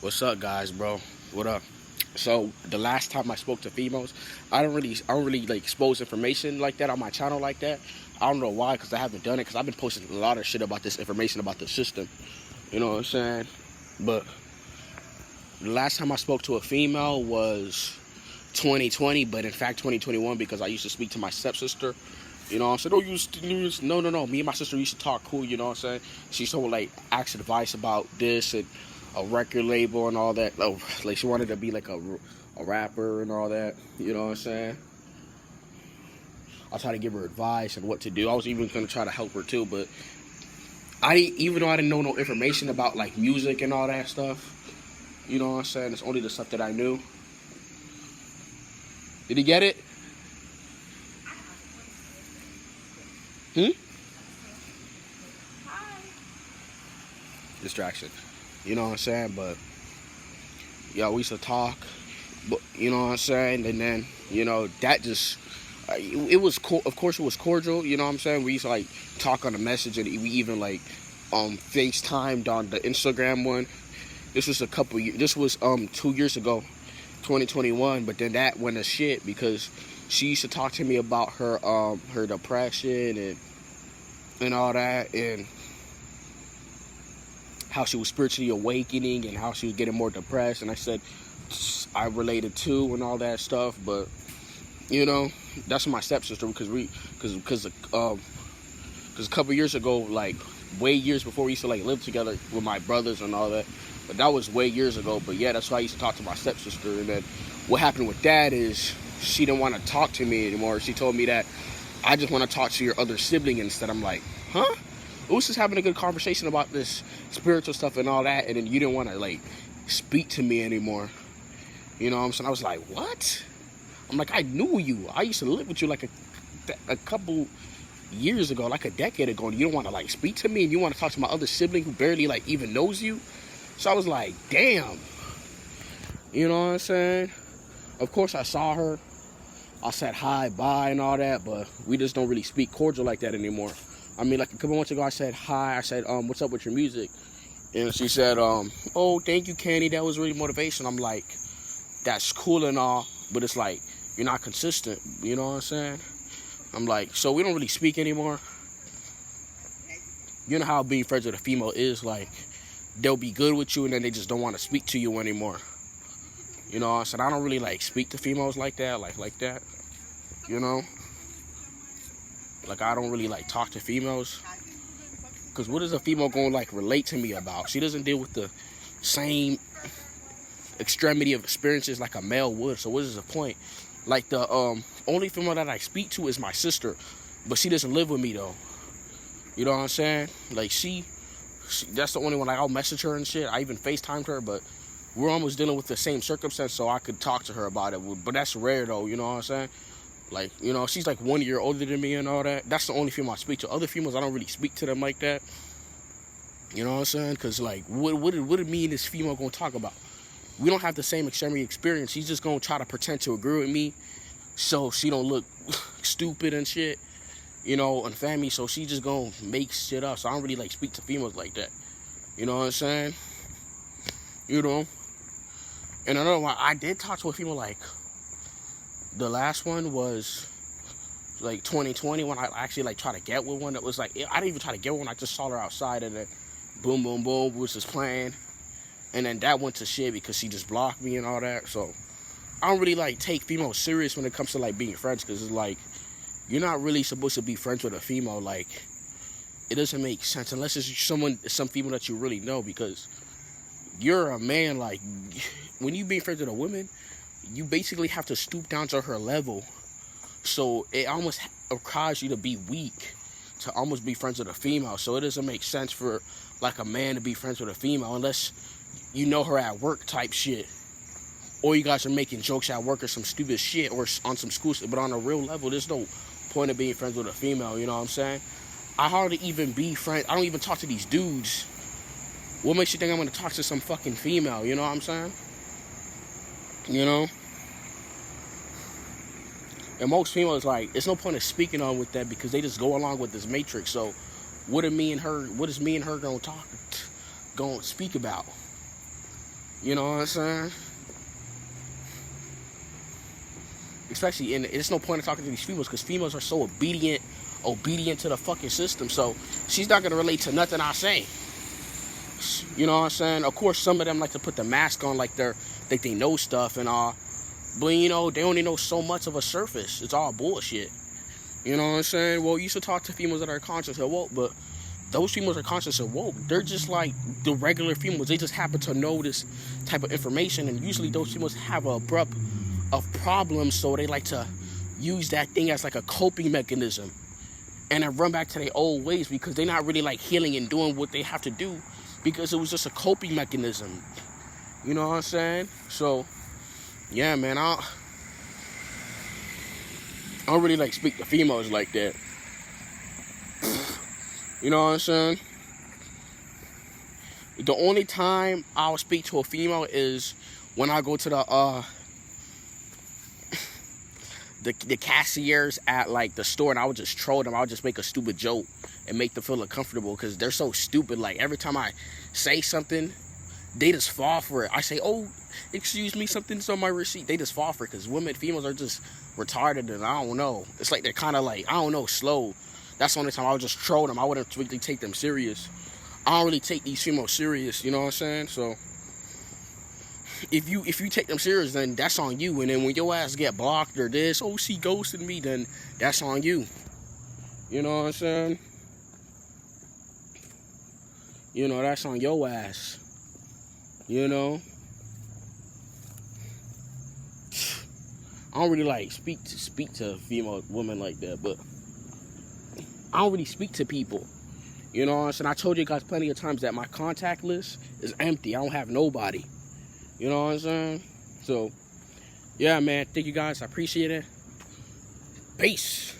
What's up, guys, bro? What up? So the last time I spoke to females, I don't really like expose information like that on my channel like that. I don't know why, cause I haven't done it. Cause I've been posting a lot of shit about this information about the system. You know what I'm saying? But the last time I spoke to a female was 2020, but in fact 2021 because I used to speak to my stepsister. You know what I'm saying? No. Me and my sister used to talk cool, you know what I'm saying? She told me, like, ask advice about this and a record label and all that. Oh, like, she wanted to be, like, a rapper and all that. You know what I'm saying? I tried to give her advice and what to do. I was even going to try to help her, too. But even though I didn't know no information about, like, music and all that stuff, you know what I'm saying? It's only the stuff that I knew. Did he get it? Distraction. You know what I'm saying? But yeah, we used to talk, but you know what I'm saying? And then, that just it was cool. Of course it was cordial, you know what I'm saying? We used to like talk on the message, and we even like FaceTimed on the Instagram one. This was this was 2 years ago, 2021, but then that went to shit because she used to talk to me about her depression and all that, and how she was spiritually awakening and how she was getting more depressed. And I said I related to and all that stuff, but that's my stepsister because a couple years ago, like way years before, we used to like live together with my brothers and all that. But that was way years ago. But yeah, that's why I used to talk to my stepsister. And then what happened with that is she didn't want to talk to me anymore. She told me that I just want to talk to your other sibling instead. I'm like, huh? We was just having a good conversation about this spiritual stuff and all that, and then you didn't want to like speak to me anymore. You know what I'm saying? I was like, what? I'm like, I knew you. I used to live with you like a couple years ago, like a decade ago, and you don't want to like speak to me, and you want to talk to my other sibling who barely like even knows you. So I was like, damn. You know what I'm saying? Of course I saw her. I said hi, bye, and all that, but we just don't really speak cordial like that anymore. I mean, like a couple months ago, I said hi. I said, what's up with your music? And she said, oh, thank you, Kenny. That was really motivation. I'm like, that's cool and all, but it's like, you're not consistent. You know what I'm saying? I'm like, so we don't really speak anymore. You know how being friends with a female is, like, they'll be good with you and then they just don't want to speak to you anymore. You know what I'm saying? I don't really, like, speak to females like that, like that, you know? Like, I don't really, like, talk to females. Because what is a female going to, like, relate to me about? She doesn't deal with the same extremity of experiences like a male would. So what is the point? Like, the only female that I speak to is my sister. But she doesn't live with me, though. You know what I'm saying? Like, she that's the only one. Like, I'll message her and shit. I even FaceTimed her, but we're almost dealing with the same circumstance, so I could talk to her about it. But that's rare, though. You know what I'm saying? Like, she's like 1 year older than me and all that. That's the only female I speak to. Other females, I don't really speak to them like that. You know what I'm saying? Because, like, what did me and this female going to talk about? We don't have the same extremity experience. She's just going to try to pretend to agree with me so she don't look stupid and shit, and family. So she just going to make shit up. So I don't really, like, speak to females like that. You know what I'm saying? And another one, I did talk to a female, like, the last one was like 2020 when I actually like tried to get with one. That was like, I didn't even try to get one. I just saw her outside and then boom, boom, boom, we was just playing. And then that went to shit because she just blocked me and all that. So I don't really like take females serious when it comes to like being friends, because it's like, you're not really supposed to be friends with a female. Like, it doesn't make sense unless it's some female that you really know, because you're a man. Like, when you being friends with a woman, you basically have to stoop down to her level. So it almost requires you to be weak to almost be friends with a female. So it doesn't make sense for like a man to be friends with a female unless you know her at work type shit, or you guys are making jokes at work or some stupid shit, or on some school shit. But on a real level, there's no point of being friends with a female. You know what I'm saying? I hardly even be friends. I don't even talk to these dudes. What makes you think I'm gonna talk to some fucking female? You know what I'm saying? And most females, like, there's no point of speaking on with that because they just go along with this matrix. So what is me and her gonna speak about? You know what I'm saying? Especially, and there's no point in talking to these females because females are so obedient to the fucking system. So she's not gonna relate to nothing I say. You know what I'm saying? Of course, some of them like to put the mask on, like they know stuff and all, but you know they only know so much of a surface. It's all bullshit. You know what I'm saying? Well, you should talk to females that are conscious and woke, but those females are conscious and woke. They're just like the regular females. They just happen to know this type of information, and usually those females have a abrupt of problems, so they like to use that thing as like a coping mechanism and then run back to their old ways because they're not really like healing and doing what they have to do because it was just a coping mechanism. You know what I'm saying? So yeah, man, I don't really like speak to females like that. You know what I'm saying? The only time I'll speak to a female is when I go to the cashiers at like the store, and I would just troll them. I would just make a stupid joke and make them feel uncomfortable because they're so stupid. Like every time I say something, they just fall for it. I say, "Oh, excuse me, something's on my receipt." They just fall for it because females are just retarded, and I don't know. It's like they're kind of like, I don't know, slow. That's the only time I would just troll them. I wouldn't really take them serious. I don't really take these females serious. You know what I'm saying? So if you take them serious, then that's on you. And then when your ass get blocked or this, oh, she ghosted me, then that's on you. You know what I'm saying? You know, that's on your ass. You know? I don't really like speak to female women like that, but I don't really speak to people. You know what I'm saying? I told you guys plenty of times that my contact list is empty. I don't have nobody. You know what I'm saying? So, yeah, man. Thank you guys. I appreciate it. Peace.